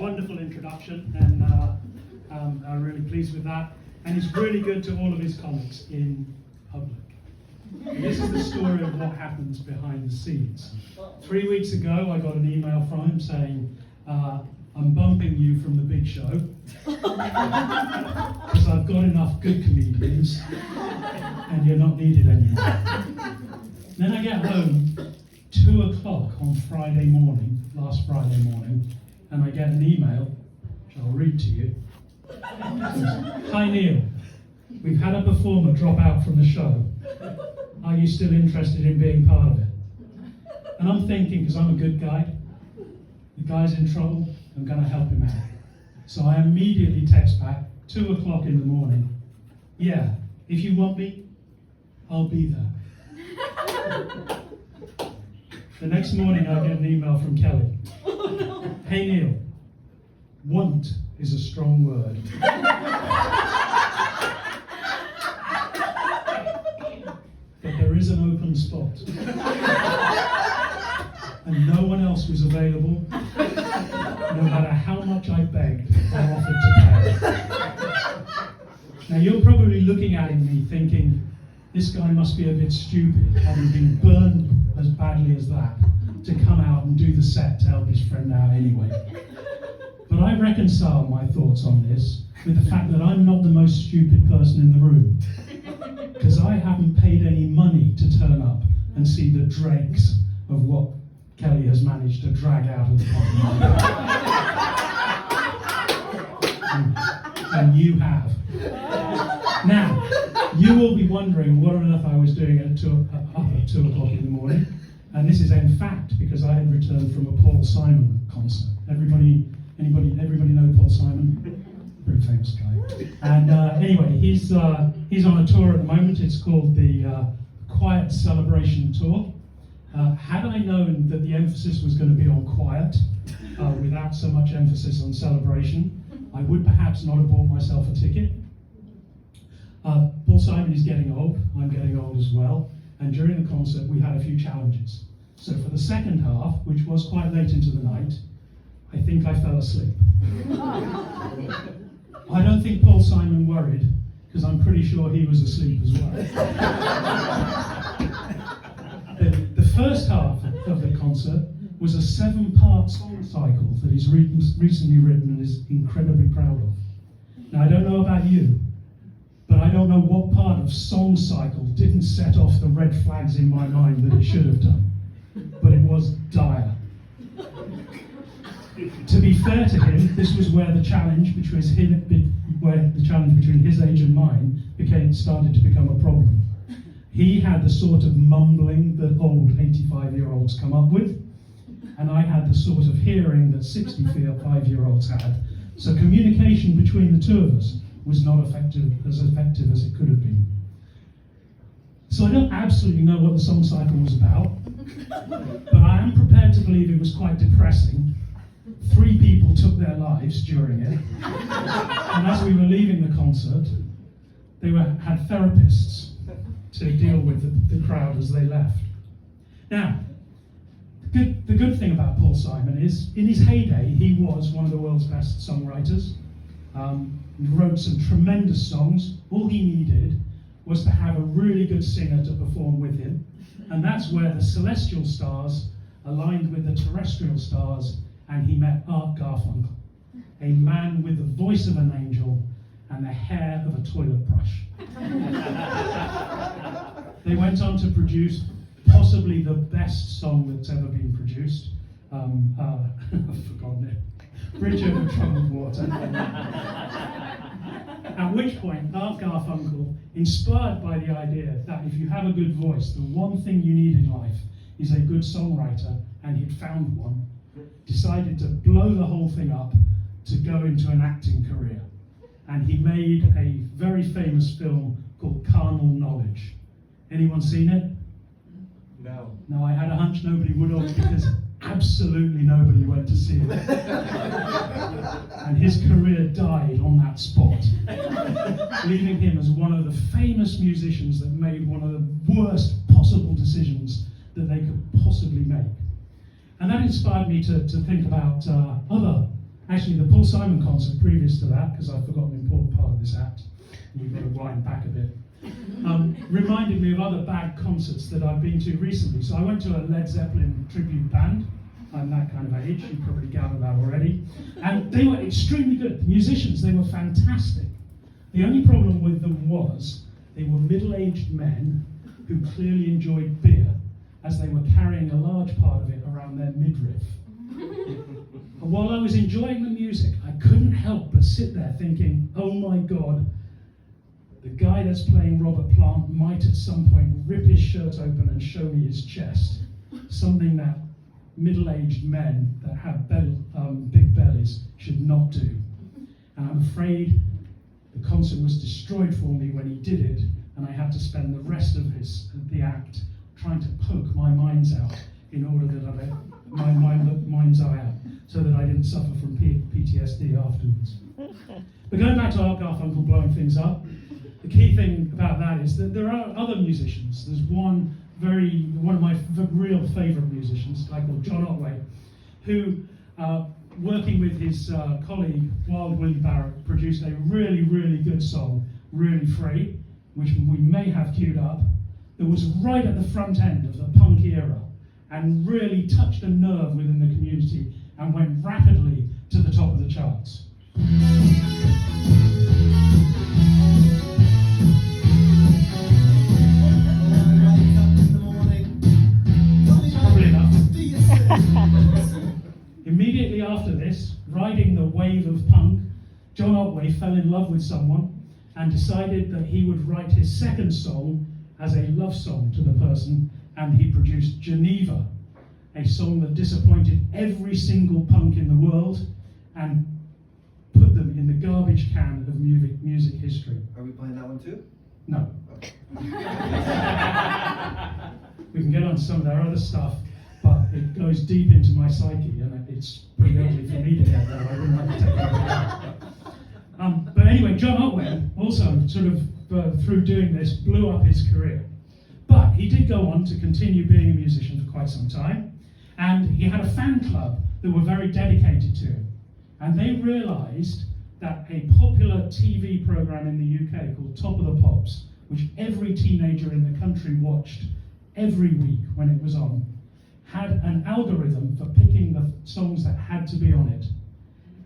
wonderful introduction, and I'm really pleased with that. And he's really good to all of his comics in public. And this is the story of what happens behind the scenes. 3 weeks ago, I got an email from him saying, I'm bumping you from the big show because I've got enough good comedians and you're not needed anymore. Then I get home 2 o'clock on Friday morning, last Friday morning, and I get an email, which I'll read to you. Hi Neil, we've had a performer drop out from the show. Are you still interested in being part of it? And I'm thinking, because I'm a good guy, the guy's in trouble, I'm going to help him out. So I immediately text back, 2 o'clock in the morning, yeah, if you want me, I'll be there. The next morning I get an email from Kelly. Hey Neil, want is a strong word. But there is an open spot. And no one else was available, no matter how much I begged or offered to pay. Now you're probably looking at me thinking, this guy must be a bit stupid, having been burned as badly as that, to come out and do the set to help his friend out anyway. But I reconcile my thoughts on this with the fact that I'm not the most stupid person in the room, because I haven't paid any money to turn up and see the dregs of what Kelly has managed to drag out of the bottom. And you have. Now, you will be wondering what on earth I was doing at 2 o'clock in the morning. And this is in fact because I had returned from a Paul Simon concert. Everybody know Paul Simon? Very famous guy. And anyway, he's on a tour at the moment. It's called the Quiet Celebration Tour. Had I known that the emphasis was going to be on quiet, without so much emphasis on celebration, I would perhaps not have bought myself a ticket. Paul Simon is getting old, I'm getting old as well, and during the concert we had a few challenges. So for the second half, which was quite late into the night, I think I fell asleep. I don't think Paul Simon worried, because I'm pretty sure he was asleep as well. The first half of the concert was a 7-part song cycle that he's recently written and is incredibly proud of. Now I don't know about you, but I don't know what part of song cycle didn't set off the red flags in my mind that it should have done. But it was dire. To be fair to him, this was where the challenge between his age and mine started to become a problem. He had the sort of mumbling that old 85-year-olds come up with, and I had the sort of hearing that 65-year-olds had. So communication between the two of us was not effective as it could have been. So I don't absolutely know what the song cycle was about, but I am prepared to believe it was quite depressing. 3 people took their lives during it, and as we were leaving the concert, they had therapists to deal with the crowd as they left. Now, the good thing about Paul Simon is, in his heyday, he was one of the world's best songwriters. He wrote some tremendous songs. All he needed was to have a really good singer to perform with him, and that's where the celestial stars aligned with the terrestrial stars, and he met Art Garfunkel, a man with the voice of an angel and the hair of a toilet brush. They went on to produce possibly the best song that's ever been produced. I've forgotten it. Bridge Over Troubled Water. At which point, Art Garfunkel, inspired by the idea that if you have a good voice, the one thing you need in life is a good songwriter, and he'd found one, decided to blow the whole thing up to go into an acting career. And he made a very famous film called Carnal Knowledge. Anyone seen it? No. No, I had a hunch nobody would have, because absolutely nobody went to see it. And his career died on that spot, leaving him as one of the famous musicians that made one of the worst possible decisions that they could possibly make. And that inspired me to think about other Actually, the Paul Simon concert previous to that, because I forgot an important part of this act, and you've got to wind back a bit, reminded me of other bad concerts that I've been to recently. So I went to a Led Zeppelin tribute band. I'm that kind of age, you probably gathered that already. And they were extremely good. The musicians, they were fantastic. The only problem with them was they were middle-aged men who clearly enjoyed beer, as they were carrying a large part of it around their midriff. And while I was enjoying the music, I couldn't help but sit there thinking, oh my God, the guy that's playing Robert Plant might at some point rip his shirt open and show me his chest. Something that middle-aged men that have big bellies should not do. And I'm afraid the concert was destroyed for me when he did it, and I had to spend the rest of the act trying to poke my minds out in order that my mind's eye out, so that I didn't suffer from PTSD afterwards. But going back to Art Garfunkel blowing things up, the key thing about that is that there are other musicians. There's one of my real favourite musicians, a guy called John Ottway, who, working with his colleague Wild Willie Barrett, produced a really, really good song, Really Free, which we may have queued up, that was right at the front end of the punk era and really touched a nerve within the community and went rapidly to the top of the charts. Probably enough. Immediately after this, riding the wave of punk, John Ottway fell in love with someone and decided that he would write his second song as a love song to the person, and he produced Geneva, a song that disappointed every single punk in the world and put them in the garbage can of music history. Are we playing that one too? No. Okay. We can get on to some of their other stuff, but it goes deep into my psyche, and it's pretty early for me to get there. I wouldn't like to take that. But anyway, John Ottway also sort of, through doing this, blew up his career. But he did go on to continue being a musician for quite some time, and he had a fan club that were very dedicated to him. And they realised that a popular TV programme in the UK called Top of the Pops, which every teenager in the country watched every week when it was on, had an algorithm for picking the songs that had to be on it.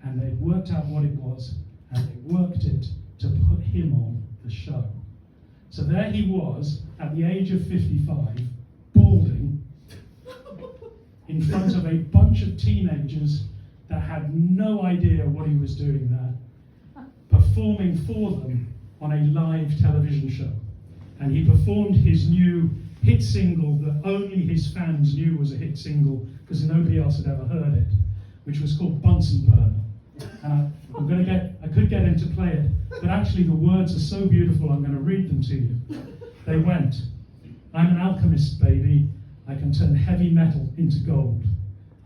And they worked out what it was, and they worked it to put him on the show. So there he was, at the age of 55, balding, in front of a bunch of teenagers that had no idea what he was doing there, performing for them on a live television show. And he performed his new hit single that only his fans knew was a hit single because nobody else had ever heard it, which was called Bunsen Burner. And I could get him to play it, but actually the words are so beautiful I'm going to read them to you. They went, I'm an alchemist, baby. I can turn heavy metal into gold.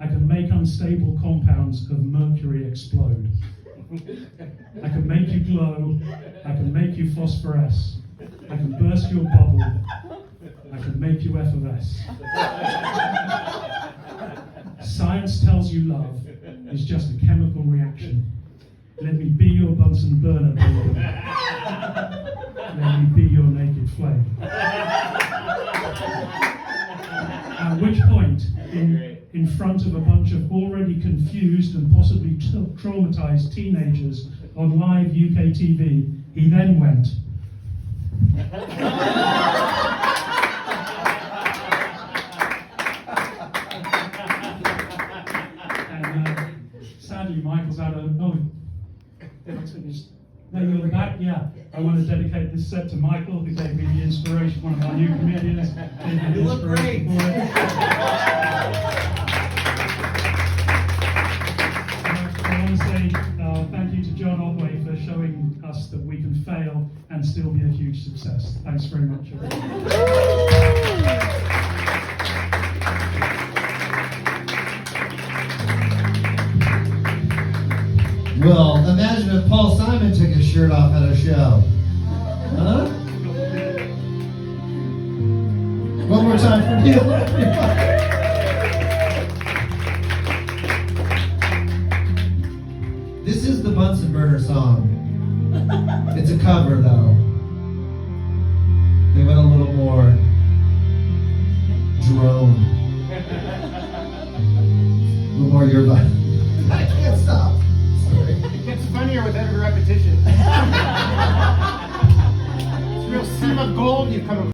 I can make unstable compounds of mercury explode. I can make you glow. I can make you phosphoresce. I can burst your bubble. I can make you effervesce. Science tells you love is just a chemical reaction. Let me be your Bunsen burner, baby. Let me be your naked flame. At which point, in front of a bunch of already confused and possibly traumatized teenagers on live UK TV, he then went. Sadly, Michael's out of. Oh, no, you're the back? Yeah. I want to dedicate this set to Michael, who gave me the inspiration, one of our new comedians. You look great. I want to say thank you to John Ottway for showing us that we can fail and still be a huge success. Thanks very much, everyone. Well, imagine if Paul Simon took his shirt off at a show. Huh? One more time for Neil. I can't stop. Sorry. It gets funnier with every repetition. It's a real seam of gold you've come